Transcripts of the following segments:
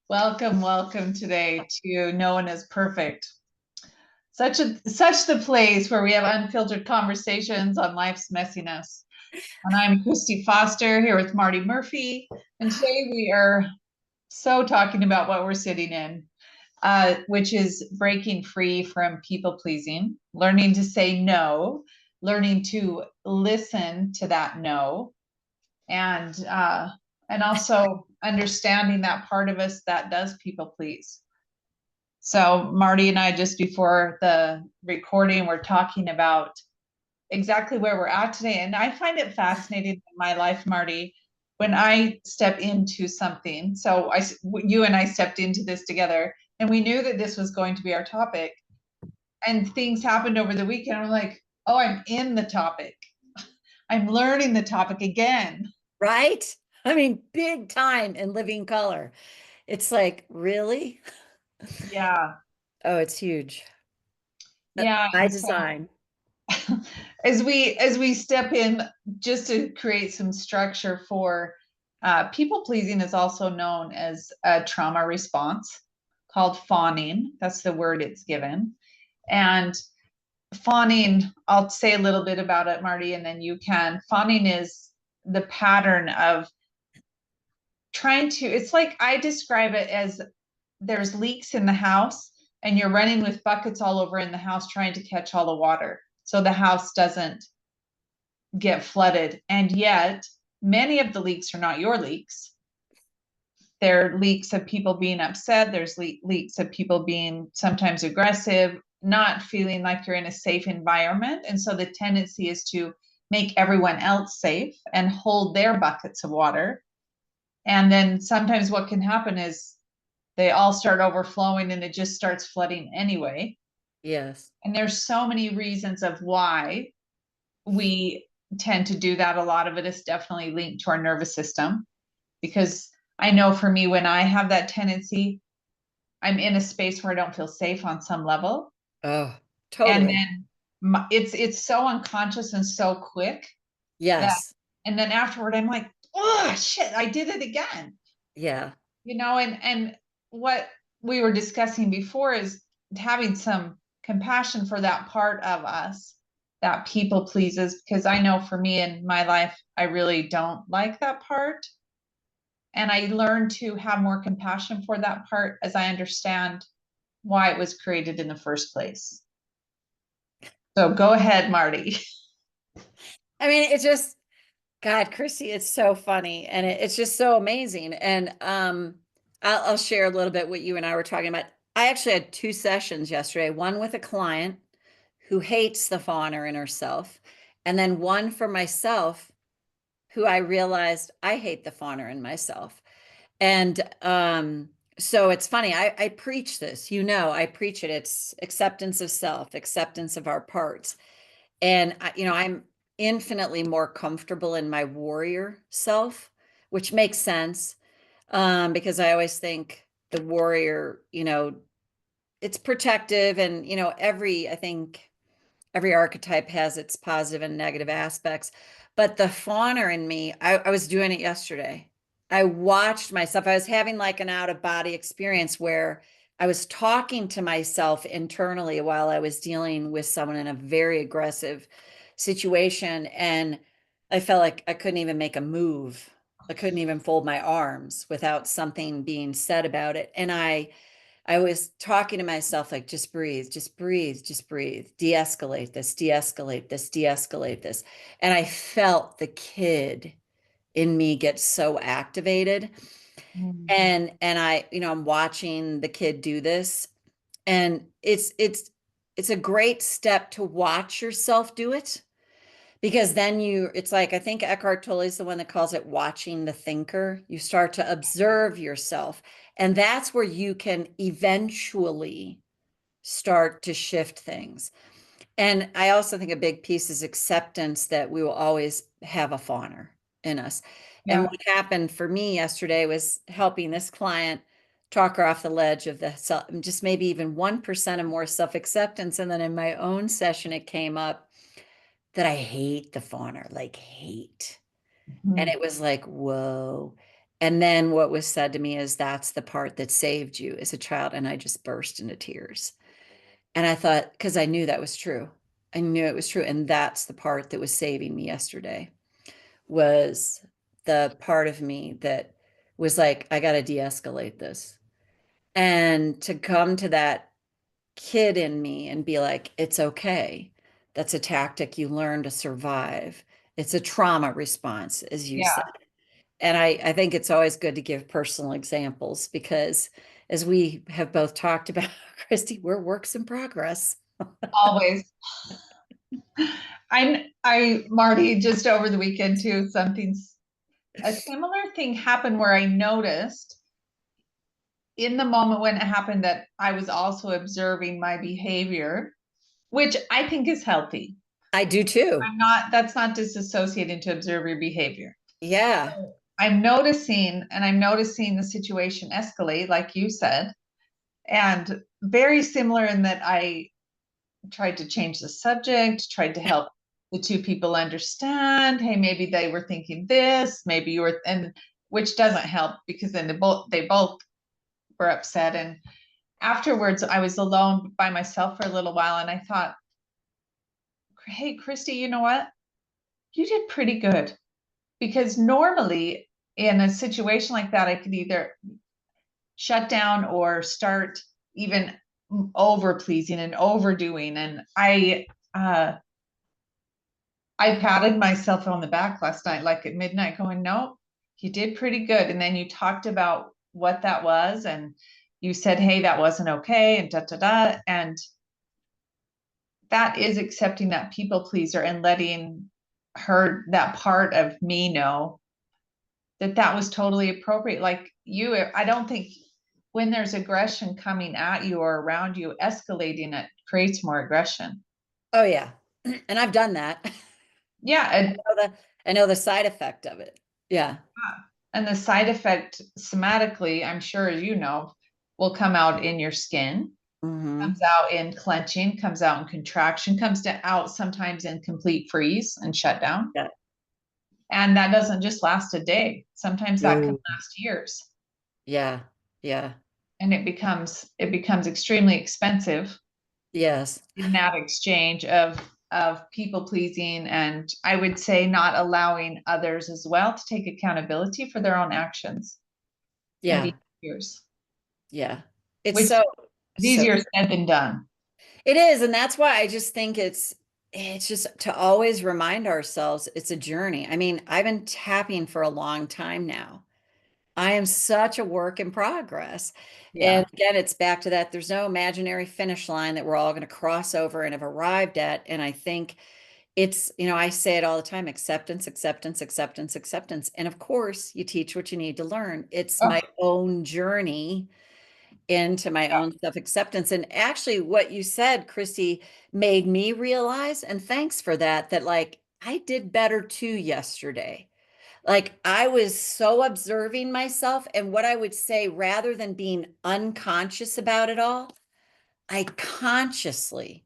Welcome, welcome today to No One is Perfect. Such the place where we have unfiltered conversations on life's messiness. And I'm Christy Foster here with Marty Murphy. And today we are so talking about what we're sitting in, which is breaking free from people pleasing, learning to say no, learning to listen to that no, and also understanding that part of us that does people please. So Marty and I, just before the recording, we're talking about exactly where we're at today. And I find it fascinating in my life, Marty, when I step into something. So you and I stepped into this together, and we knew that this was going to be our topic. And things happened over the weekend. I'm like, oh, I'm in the topic. I'm learning the topic again. Right? I mean, big time in living color. It's like, really? Yeah. Oh, it's huge. Yeah. By And so design. as we step in, just to create some structure for people pleasing, is also known as a trauma response called fawning. That's the word it's given. And fawning, I'll say a little bit about it, Marty, and then you can. Fawning is the pattern of trying to, it's like I describe it as there's leaks in the house and you're running with buckets all over in the house trying to catch all the water so the house doesn't get flooded. And yet, many of the leaks are not your leaks. They're leaks of people being upset. There's leaks of people being sometimes aggressive, not feeling like you're in a safe environment. And so the tendency is to make everyone else safe and hold their buckets of water. And then sometimes what can happen is they all start overflowing and it just starts flooding anyway. Yes. And there's so many reasons of why we tend to do that. A lot of it is definitely linked to our nervous system, because I know for me, when I have that tendency, I'm in a space where I don't feel safe on some level. Oh, And totally. then it's so unconscious and so quick that, Yes. and then afterward, I'm like, oh shit, I did it again. Yeah. And what we were discussing before is having some compassion for that part of us that people pleases, because I know for me in my life I really don't like that part, and I learned to have more compassion for that part as I understand why it was created in the first place. So go ahead, Marty. I mean, it's just, God, Chrissy, it's so funny and it's just so amazing. And I'll share a little bit what you and I were talking about. I actually had two sessions yesterday, one with a client who hates the fawner in herself, and then one for myself who I realized I hate the fawner in myself. And so it's funny, I preach this, I preach it. It's acceptance of self, acceptance of our parts. And I'm infinitely more comfortable in my warrior self, which makes sense, because I always think the warrior, it's protective, and I think every archetype has its positive and negative aspects. But the fawner in me, I was doing it yesterday. I watched myself. I was having like an out of body experience where I was talking to myself internally while I was dealing with someone in a very aggressive situation. And I felt like I couldn't even make a move. I couldn't even fold my arms without something being said about it. And I was talking to myself like, just breathe, just breathe, just breathe, de-escalate this, de-escalate this, de-escalate this. And I felt the kid in me get so activated. Mm. And I'm watching the kid do this. And it's a great step to watch yourself do it, because then it's like, I think Eckhart Tolle is the one that calls it watching the thinker. You start to observe yourself, and that's where you can eventually start to shift things. And I also think a big piece is acceptance that we will always have a fawner in us. And Yeah. what happened for me yesterday was helping this client talk her off the ledge of just maybe even 1% of more self-acceptance. And then in my own session, it came up that I hate the fawner, like hate. And Mhm. it was like, whoa. And then what was said to me is that's the part that saved you as a child. And I just burst into tears. And I thought, because I knew that was true. I knew it was true. And that's the part that was saving me yesterday, was the part of me that was like, I got to de-escalate this. And to come to that kid in me and be like, it's okay. That's a tactic you learn to survive. It's a trauma response, as you said. Yeah, And I think it's always good to give personal examples because, as we have both talked about, Christy, we're works in progress. always. Marty, just over the weekend too, a similar thing happened where I noticed in the moment when it happened that I was also observing my behavior, which I think is healthy. I do too. That's not disassociating to observe your behavior. Yeah. I'm noticing the situation escalate, like you said, and very similar in that I tried to change the subject, tried to help the two people understand. Hey, maybe they were thinking this, maybe you were, and which doesn't help because then they both were upset. And afterwards, I was alone by myself for a little while, and I thought, hey, Christy, you know what? You did pretty good because normally in a situation like that, I could either shut down or start even over pleasing and overdoing. And I patted myself on the back last night, like at midnight, going, no, you did pretty good. And then you talked about what that was, and you said, hey, that wasn't okay, and da da da. And that is accepting that people pleaser and letting that part of me know that that was totally appropriate. Like you, I don't think when there's aggression coming at you or around you, escalating it creates more aggression. Oh yeah. And I've done that. Yeah, I know the side effect of it. Yeah. and the side effect somatically, I'm sure as you know, will come out in your skin, Hmm. comes out in clenching, comes out in contraction, out sometimes in complete freeze and shutdown. Yeah. And that doesn't just last a day. Sometimes that can No. last years. Yeah. Yeah. And it becomes extremely expensive Yes. in that exchange of people pleasing, and I would say not allowing others as well to take accountability for their own actions and Yeah. behaviors, Yeah. It's which so, is so easier said than done. it is. And that's why I just think it's just to always remind ourselves it's a journey. I mean, I've been tapping for a long time now. I am such a work in progress. Yeah. And again, it's back to that. There's no imaginary finish line that we're all going to cross over and have arrived at. And I think it's, I say it all the time, acceptance, acceptance, acceptance, acceptance. And of course, you teach what you need to learn. It's Oh, my own journey into my own self-acceptance. And actually, what you said, Christy, made me realize, and thanks for that, that like I did better too yesterday. Like I was so observing myself, and what I would say, rather than being unconscious about it all, I consciously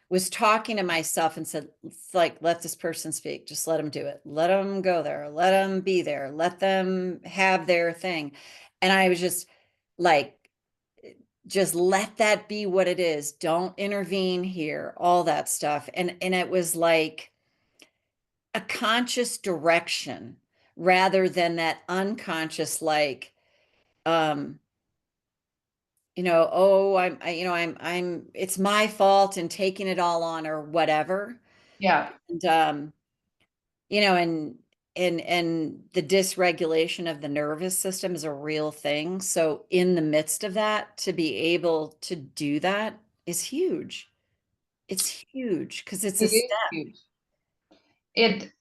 was talking to myself and said, "It's like, let this person speak. Just let them do it. Let them go there. Let them be there. Let them have their thing." And I was like, just let that be what it is. Don't intervene here, all that stuff. And it was like a conscious direction rather than that unconscious, like, um, oh, it's my fault and taking it all on or whatever. yeah. And, and the dysregulation of the nervous system is a real thing. So in the midst of that, to be able to do that is huge. It's huge because it's a It is step. huge. It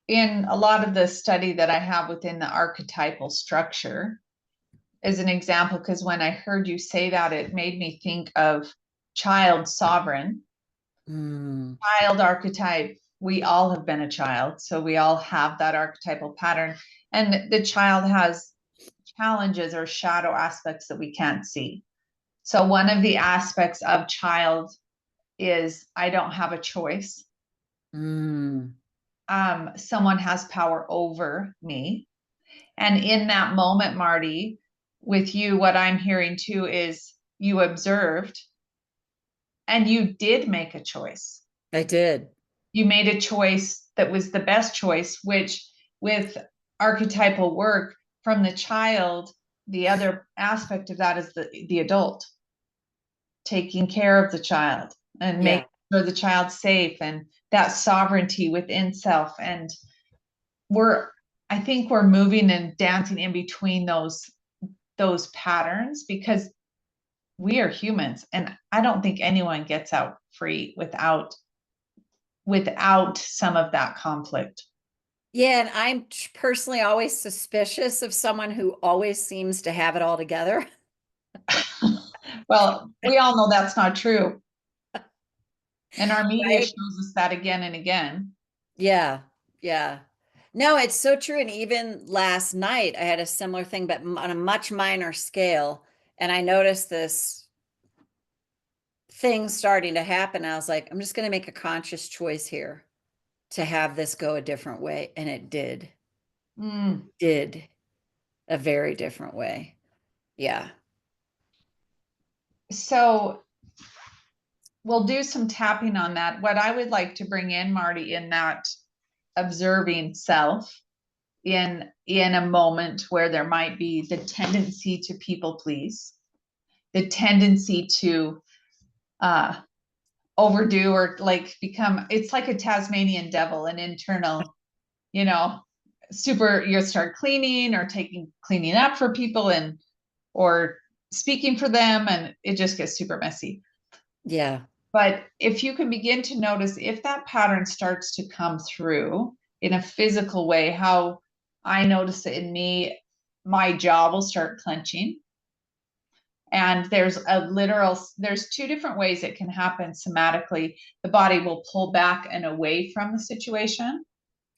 in a lot of the study that I have within the archetypal structure is an example, because when I heard you say that, it made me think of child sovereign, Mm, child archetype. We all have been a child, so we all have that archetypal pattern. And the child has challenges or shadow aspects that we can't see. So one of the aspects of child is I don't have a choice. mm, Someone has power over me. And in that moment, Marti, with you, what I'm hearing too is you observed and you did make a choice. I did. You made a choice that was the best choice, which with archetypal work from the child, the other aspect of that is the adult taking care of the child and Yeah. making sure the child's safe and that sovereignty within self. And we're, I think we're moving and dancing in between those patterns because we are humans, and I don't think anyone gets out free without some of that conflict. Yeah, and I'm personally always suspicious of someone who always seems to have it all together. Well, we all know that's not true. And our media Right? shows us that again and again. Yeah. Yeah. No, it's so true. And even last night, I had a similar thing, but on a much minor scale. And I noticed this thing starting to happen. I was like, I'm just going to make a conscious choice here to have this go a different way. And it Mm. did a very different way. Yeah. So we'll do some tapping on that. What I would like to bring in, Marti, in that observing self in a moment where there might be the tendency to people please, the tendency to uh overdo or like become, it's like a Tasmanian devil, an internal, you know, super, you start cleaning or taking cleaning up for people and or speaking for them, and it just gets super messy. Yeah. But if you can begin to notice if that pattern starts to come through in a physical way, how I notice it in me, my jaw will start clenching. And there's two different ways it can happen somatically. The body will pull back and away from the situation,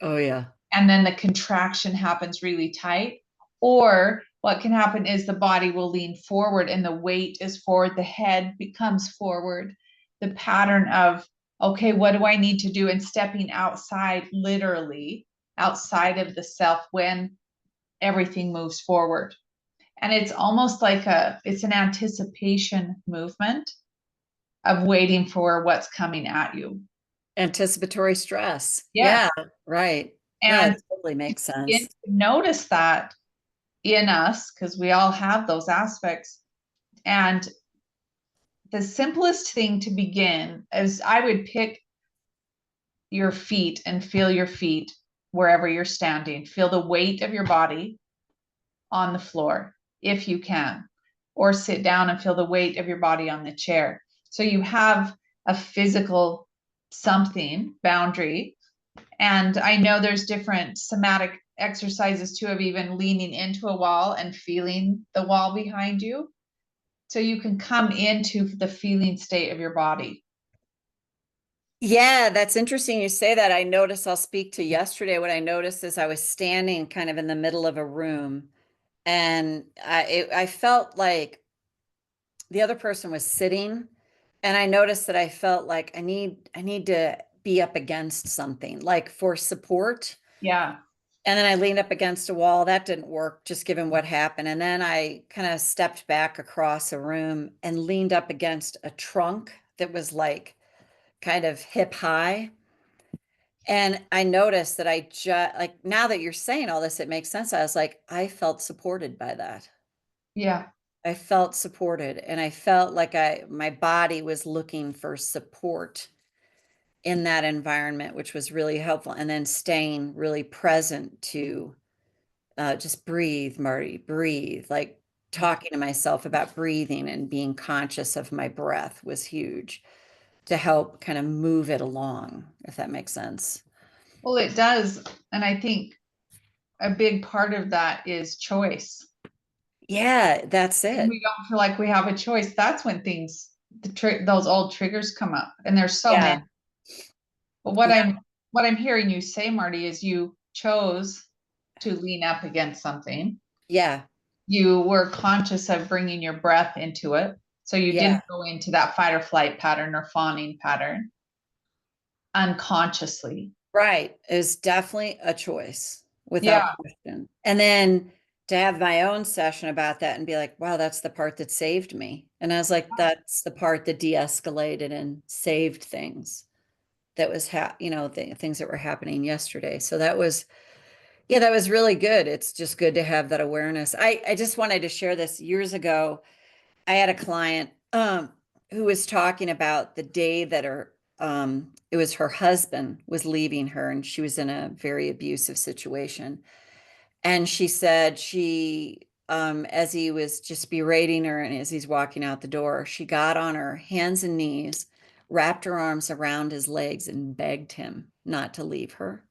Oh, yeah. and then the contraction happens really tight. Or what can happen is the body will lean forward and the weight is forward, the head becomes forward. The pattern of, okay, what do I need to do? And stepping outside, literally outside of the self when everything moves forward. And it's almost like it's an anticipation movement of waiting for what's coming at you. Anticipatory stress. Yes. Yeah. Right. No, And that totally makes begin sense. to notice that in us, because we all have those aspects. And the simplest thing to begin is I would pick your feet and feel your feet wherever you're standing. Feel the weight of your body on the floor if you can, or sit down and feel the weight of your body on the chair. So you have a physical something boundary. And I know there's different somatic exercises too of even leaning into a wall and feeling the wall behind you. So you can come into the feeling state of your body. Yeah, that's interesting you say that. I noticed, I'll speak to yesterday. What I noticed is I was standing kind of in the middle of a room, and I felt like the other person was sitting, and I noticed that I felt like I need to be up against something like for support. Yeah. And then I leaned up against a wall. That didn't work, just given what happened. And then I kind of stepped back across a room and leaned up against a trunk that was like kind of hip high. And I noticed that I just like, now that you're saying all this, it makes sense. I was like, I felt supported by that. Yeah. I felt supported, and I felt like my body was looking for support in that environment, which was really helpful. And then staying really present to just breathe, Marti, breathe. Like talking to myself about breathing and being conscious of my breath was huge to help kind of move it along, if that makes sense. Well, it does. And I think a big part of that is choice. Yeah, that's When it. we don't feel like we have a choice, that's when those old triggers come up. And there's so Yeah. many. But what Yeah. I'm hearing you say, Marti, is you chose to lean up against something. Yeah. You were conscious of bringing your breath into it. So you Yeah. didn't go into that fight or flight pattern or fawning pattern unconsciously. Right. Is definitely a choice Yeah. without question. And then to have my own session about that and be like, wow, that's the part that saved me. And I was like, that's the part that de-escalated and saved things that was things that were happening yesterday. So that was, yeah, that was really good. It's just good to have that awareness. I just wanted to share this. Years ago, I had a client who was talking about the day that it was her husband was leaving her, and she was in a very abusive situation. And she said as he was just berating her and as he's walking out the door, she got on her hands and knees, wrapped her arms around his legs, and begged him not to leave her.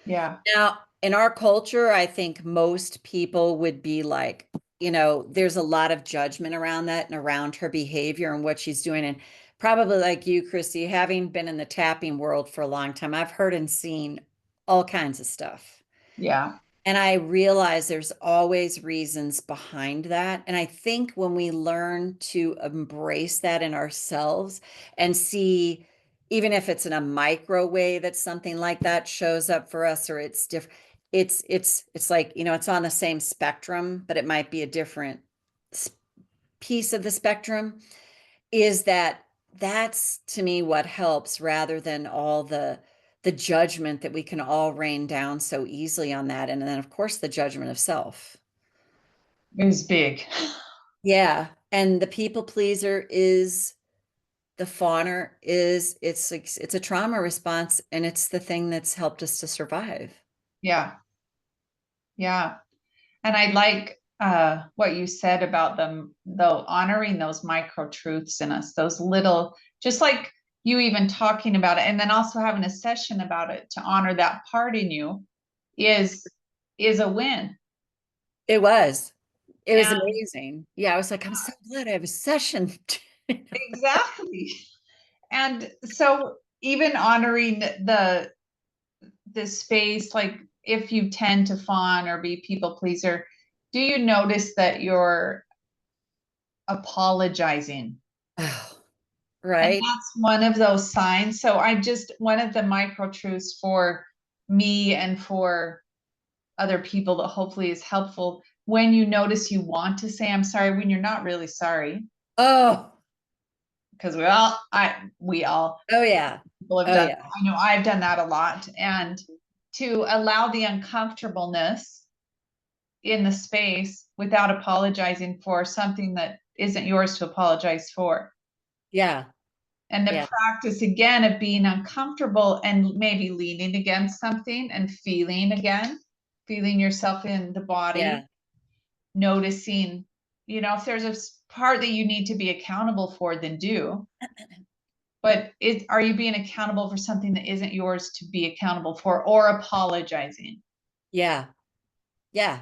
Yeah. Now, in our culture, I think most people would be like, there's a lot of judgment around that and around her behavior and what she's doing. And probably like you, Christy, having been in the tapping world for a long time, I've heard and seen all kinds of stuff. Yeah. And I realize there's always reasons behind that. And I think when we learn to embrace that in ourselves and see, even if it's in a micro way that something like that shows up for us, or it's different, it's like, it's on the same spectrum, but it might be a different piece of the spectrum, is that's to me what helps, rather than all the judgment that we can all rain down so easily on that. And then of course the judgment of self. It was big. Yeah. And the people pleaser is the fawner is it's a trauma response, and it's the thing that's helped us to survive. Yeah. Yeah. And I like what you said about them, though, honoring those micro truths in us, those little, just like you even talking about it, and then also having a session about it to honor that part in you is is a win. It was And amazing. Yeah, I was like, I'm so glad I have a session. exactly. And so even honoring the space, like if you tend to fawn or be people pleaser, do you notice that you're apologizing? Oh, And right. that's one of those signs. So I just, one of the micro truths for me and for other people that hopefully is helpful, when you notice you want to say I'm sorry when you're not really sorry, Oh, because we all oh yeah. people have Oh done, yeah. I know I've done that a lot. And to allow the uncomfortableness in the space without apologizing for something that isn't yours to apologize for. Yeah. And the Yeah. practice again of being uncomfortable and maybe leaning against something and feeling again, feeling yourself in the body, Yeah. noticing, if there's a part that you need to be accountable for, then do. But are you being accountable for something that isn't yours to be accountable for, or apologizing? Yeah. Yeah.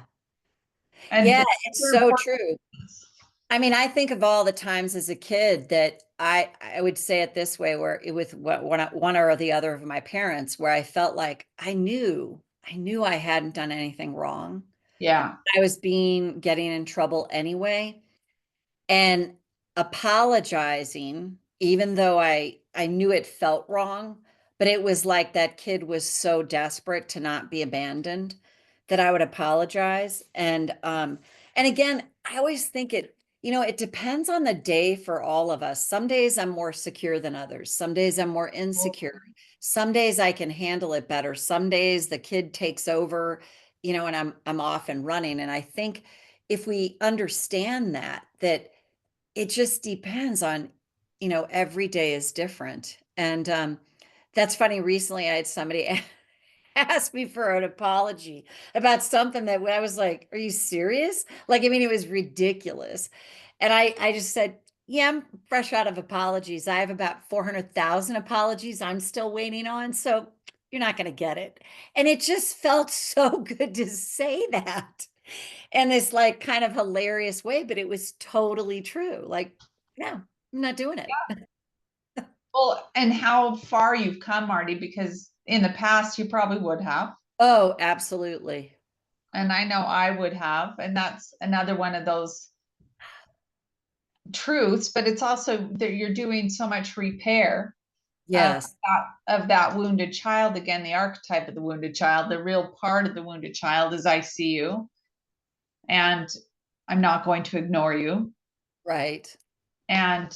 And Yeah, those it's are so important. true. I mean, I think of all the times as a kid that I would say it this way, where it with one or the other of my parents, where I felt like I knew I hadn't done anything wrong. Yeah. I was getting in trouble anyway, and apologizing, even though I knew it felt wrong, but it was like that kid was so desperate to not be abandoned that I would apologize. And again, I always think it depends on the day for all of us. Some days I'm more secure than others. Some days I'm more insecure. Some days I can handle it better. Some days the kid takes over, and I'm off and running. And I think if we understand that it just depends on, every day is different. And that's funny. Recently, I had somebody ask me for an apology about something that I was like, "Are you serious?" Like, I mean, it was ridiculous. And I just said, "Yeah, I'm fresh out of apologies. I have about 400,000 apologies I'm still waiting on. So you're not going to get it." And it just felt so good to say that in this like kind of hilarious way, but it was totally true. Like, no, I'm not doing it. Well, and how far you've come, Marty, because in the past you probably would have. Oh, absolutely. And I know I would have. And that's another one of those truths, but it's also that you're doing so much repair Yes. of that wounded child. Again, the archetype of the wounded child, the real part of the wounded child is I see you. and I'm not going to ignore you. Right. And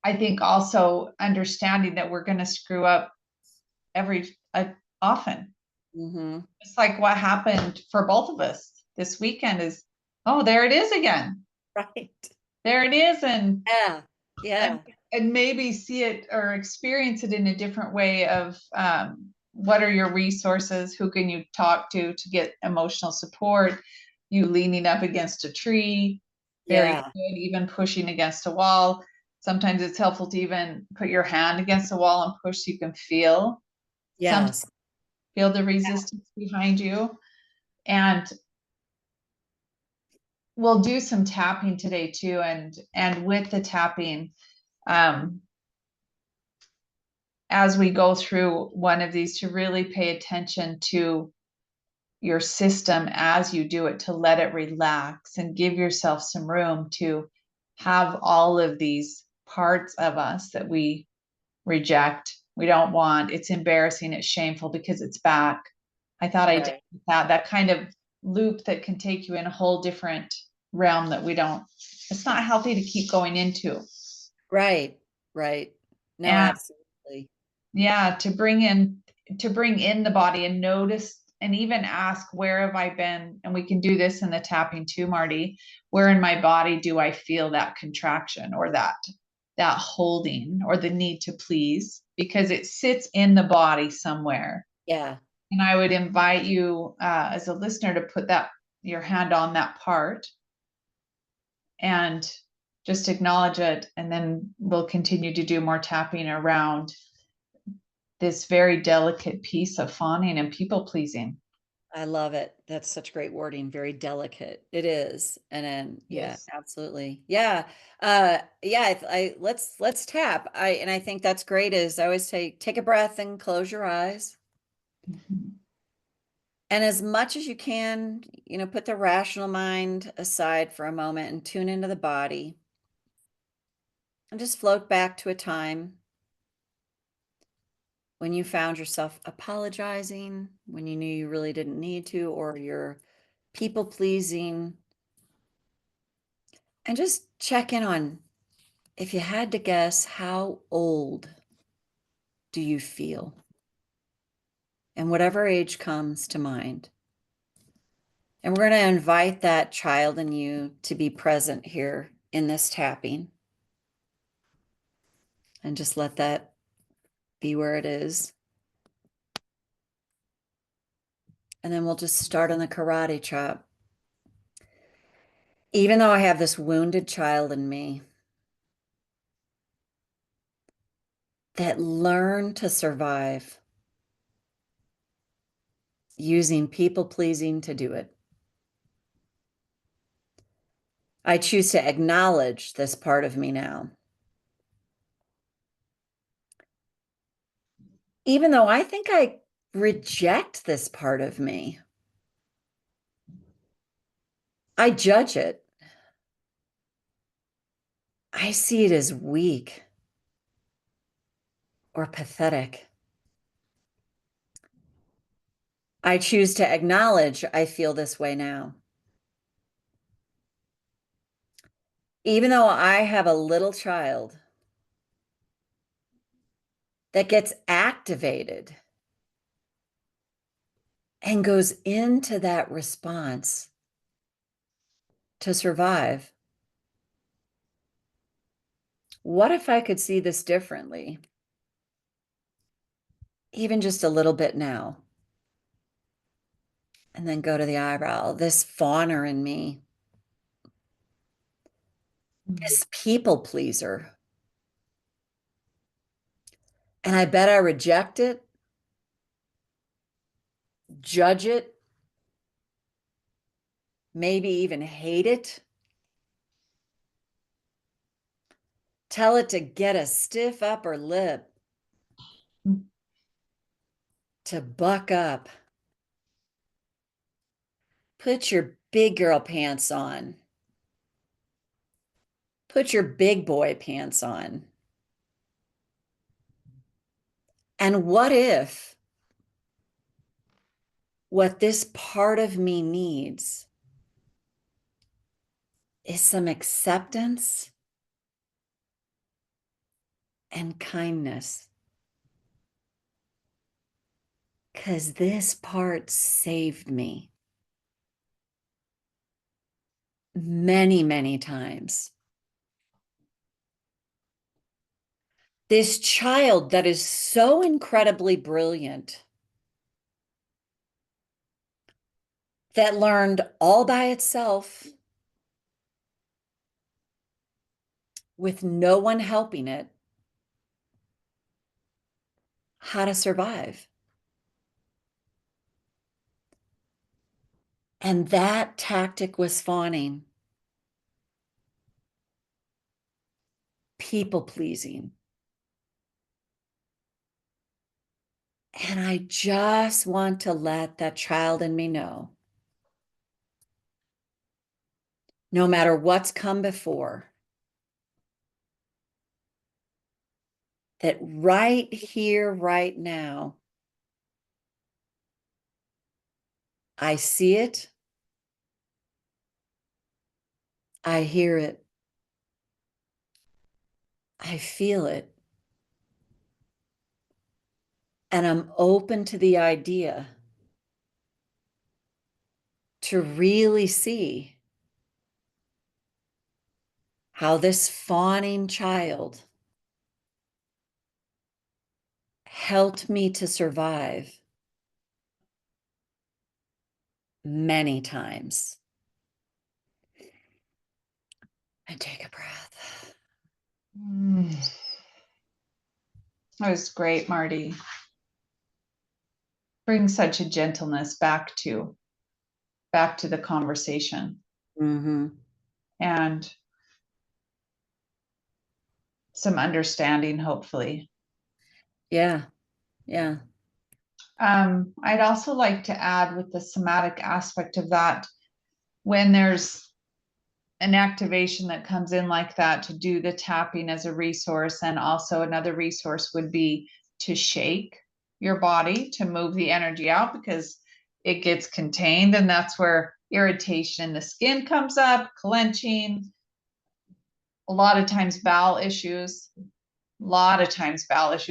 I think also understanding that we're going to screw up every often. Mm-hmm. It's like what happened for both of us this weekend is, oh, there it is again. Right. There it is. And Yeah. and, Yeah. and maybe see it or experience it in a different way of what are your resources? Who can you talk to get emotional support? You leaning up against a tree, very Yeah. good, even pushing against a wall. Sometimes it's helpful to even put your hand against the wall and push so you can some Yes. feel the resistance behind you. And we'll do some tapping today too. And with the tapping, um, as we go through one of these, to really pay attention to your system as you do it, to let it relax and give yourself some room to have all of these parts of us that we reject, we don't want, it's embarrassing, it's shameful because it's back. I thought I did Right. that kind of loop that can take you in a whole different realm that we don't, it's not healthy to keep going into. Right. Right. No, And absolutely. yeah, to bring in the body and notice and even ask, where have I been? And we can do this in the tapping too, Marty. Where in my body do I feel that contraction or that holding or the need to please? Because it sits in the body somewhere. Yeah. And I would invite you as a listener to put that your hand on that part and just acknowledge it. And then we'll continue to do more tapping around this very delicate piece of fawning and people pleasing. I love it. That's such great wording. Very delicate. It is. And then, yeah, Yes. absolutely. Yeah. Yeah, let's tap. I think that's great is I always say take a breath and close your eyes. Mhm. And as much as you can, put the rational mind aside for a moment and tune into the body and just float back to a time when you found yourself apologizing, when you knew you really didn't need to, or you're people pleasing, and just check in on if you had to guess, how old do you feel? And whatever age comes to mind. And we're going to invite that child in you to be present here in this tapping and just let that be where it is. And then we'll just start on the karate chop. Even though I have this wounded child in me that learned to survive using people pleasing to do it, I choose to acknowledge this part of me now. Even though I think I reject this part of me, I judge it. I see it as weak or pathetic. I choose to acknowledge I feel this way now. Even though I have a little child that gets activated and goes into that response to survive, what if I could see this differently? Even just a little bit now. And then go to the eyebrow, this fawner in me, this people pleaser. And I bet I reject it, judge it, maybe even hate it. Tell it to get a stiff upper lip, to buck up. Put your big girl pants on. Put your big boy pants on. And what if what this part of me needs is some acceptance and kindness. Because this part saved me many, many times. This child that is so incredibly brilliant, that learned all by itself with no one helping it how to survive. And that tactic was fawning, people pleasing. And I just want to let that child in me know, no matter what's come before, that right here, right now, I see it, I hear it, I feel it, and I'm open to the idea to really see how this fawning child helped me to survive many times. And take a breath. That was great, Marty. Bring such a gentleness back to the conversation, and some understanding, hopefully. Yeah. Yeah. I'd also like to add, with the somatic aspect of that, when there's an activation that comes in like that, to do the tapping as a resource. And also another resource would be to shake your body to move the energy out, because it gets contained, and that's where irritation in the skin comes up, clenching, a lot of times bowel issues,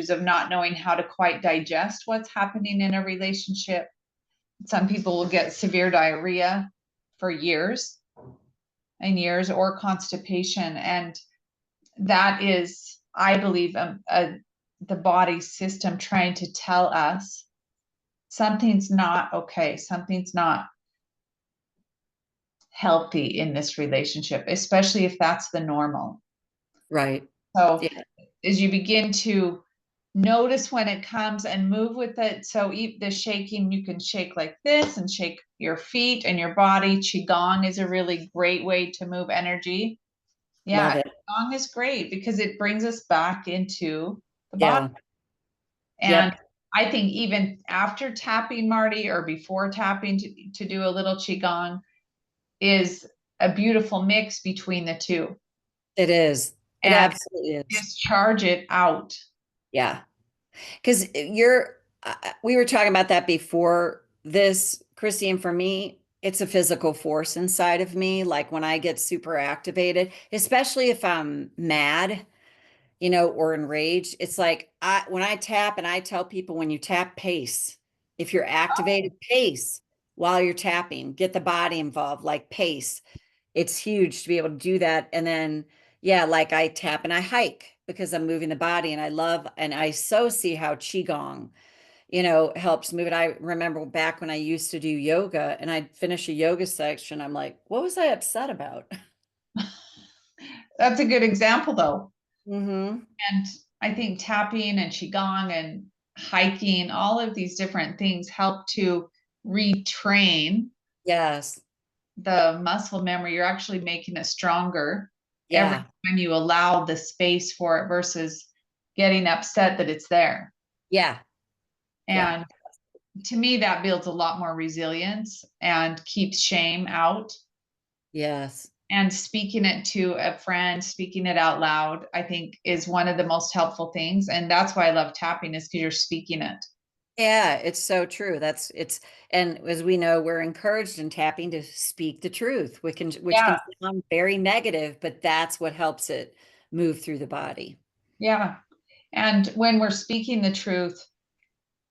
of not knowing how to quite digest what's happening in a relationship. Some people will get severe diarrhea for years and years, or constipation. And that is, I believe, the body system trying to tell us something's not okay, something's not healthy in this relationship, especially if that's the normal. Right. So Yeah. as you begin to notice when it comes and move with it. So the shaking, you can shake like this and shake your feet and your body. Qigong is a really great way to move energy. Love Yeah, it. Qigong is great because it brings us back into the body. Yeah. And Yep. I think even after tapping, Marty, or before tapping, to do a little Qigong is a beautiful mix between the two. It is. It And absolutely is. discharge it out. Yeah. Because we were talking about that before this, Christy, and for me, it's a physical force inside of me. Like when I get super activated, especially if I'm mad, or enraged, it's like when I tap, and I tell people, when you tap, pace. If you're activated, pace while you're tapping, get the body involved, like pace. It's huge to be able to do that. And then, yeah, like I tap and I hike because I'm moving the body, and I so see how Qigong, helps move it. I remember back when I used to do yoga, and I'd finish a yoga section. I'm like, what was I upset about? That's a good example, though. Mm-hmm. And I think tapping and qigong and hiking, all of these different things help to retrain Yes. the muscle memory. You're actually making it stronger every Yeah. time you allow the space for it, versus getting upset that it's there. Yeah. Yeah. And to me, that builds a lot more resilience and keeps shame out. Yes. And speaking it to a friend, speaking it out loud, I think is one of the most helpful things. And that's why I love tapping, is because you're speaking it. Yeah, it's so true. And as we know, we're encouraged in tapping to speak the truth, which can Yeah, sound very negative, but that's what helps it move through the body. yeah. And when we're speaking the truth,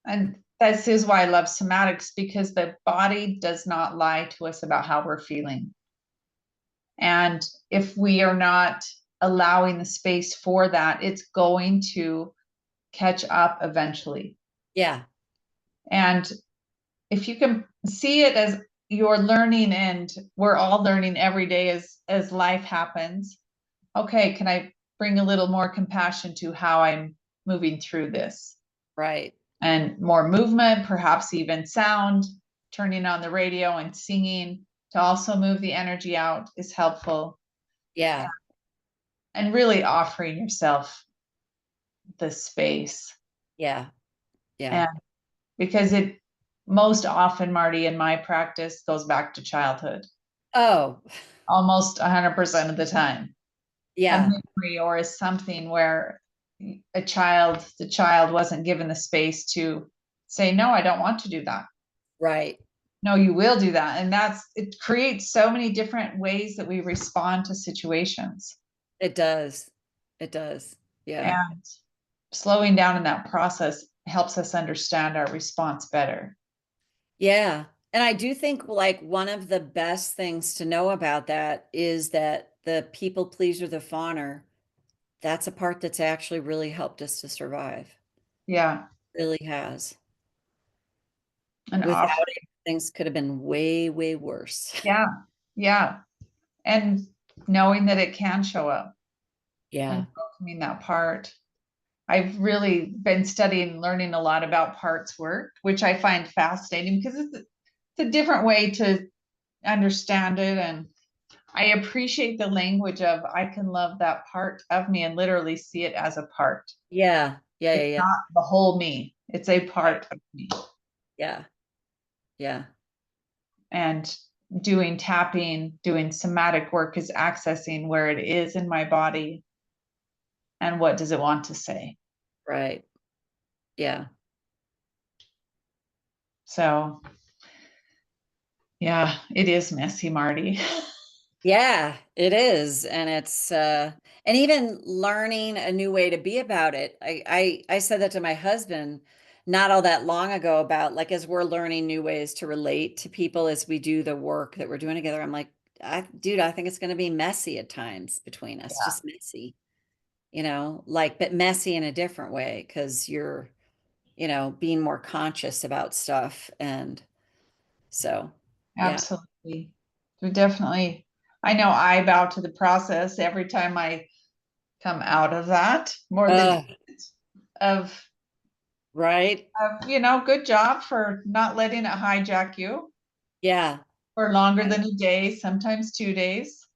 and this is why I love somatics, because the body does not lie to us about how we're feeling. And if we are not allowing the space for that, it's going to catch up eventually. Yeah, And if you can see it as you're learning, and we're all learning every day as life happens, okay, can I bring a little more compassion to how I'm moving through this? right. And more movement, perhaps even sound, turning on the radio and singing to also move the energy out is helpful. Yeah, And really offering yourself the space. yeah, yeah. And because it most often, Marty, in my practice, goes back to childhood Oh, almost 100% of the time. A yeah, memory or is something where the child wasn't given the space to say, no, I don't want to do that. right. No, you will do that. And it creates so many different ways that we respond to situations. It does. It does. Yeah. And slowing down in that process helps us understand our response better. Yeah. And I do think like one of the best things to know about that is that the people pleaser, the fawner, that's a part that's actually really helped us to survive. Yeah. Really has. And off. Without it, things could have been way, way worse. Yeah. Yeah. And knowing that it can show up Yeah. and welcoming that part. I've really been studying, learning a lot about parts work, which I find fascinating because it's a different way to understand it. And I appreciate the language of I can love that part of me and literally see it as a part. Yeah. Yeah. Yeah. It's Yeah. not the whole me, it's a Right. part of me. Yeah. Yeah. And doing tapping, doing somatic work is accessing where it is in my body and what does it want to say. Right. Yeah. So, yeah, it is messy, Marty. Yeah, it is. And even learning a new way to be about it. I said that to my husband not all that long ago about like as we're learning new ways to relate to people as we do the work that we're doing together. I'm like, dude, I think it's going to be messy at times between us, Yeah, just messy, like, but messy in a different way because you're, being more conscious about stuff. And so, yeah. absolutely. We definitely, I know I bow to the process every time I come out of that more than Uh, of, right. good job for not letting it hijack you Yeah. for longer than a day, sometimes 2 days.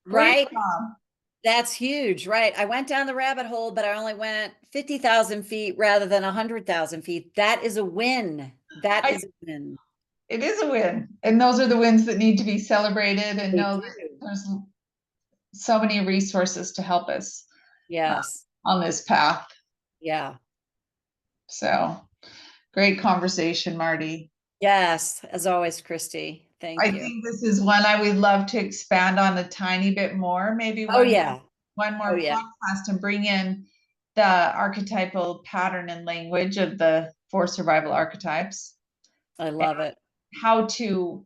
Great Right. job. That's huge, right? I went down the rabbit hole, but I only went 50,000 feet rather than 100,000 feet. That is a win. That I, is a win. it is a win. And those are the wins that need to be celebrated and They know that do. there's so many resources to help us Yes. on this path. Yeah. So great conversation, Marty. Yes. As always, Christy. I Thank you. think this is one I would love to expand on a tiny bit more, maybe Oh, yeah. one Oh, more yeah. podcast and bring in the archetypal pattern and language of the four survival archetypes, I love it. how to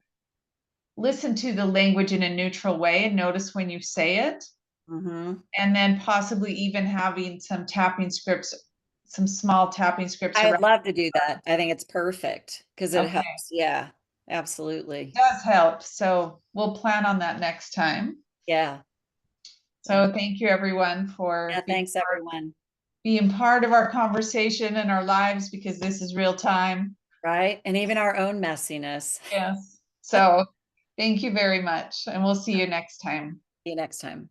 listen to the language in a neutral way and notice when you say it, Hmm. and then possibly even having some tapping scripts, some small tapping scripts I'd around. love to do that. I think it's perfect because it Okay, helps. Yeah. Absolutely. does help. So we'll plan on that next time. Yeah. Yeah. So thank you everyone for Yeah. Thanks, everyone. being part of our conversation and our lives because this is real time. Right. And even our own messiness. Yes. So thank you very much. And we'll see you next time. See you next time.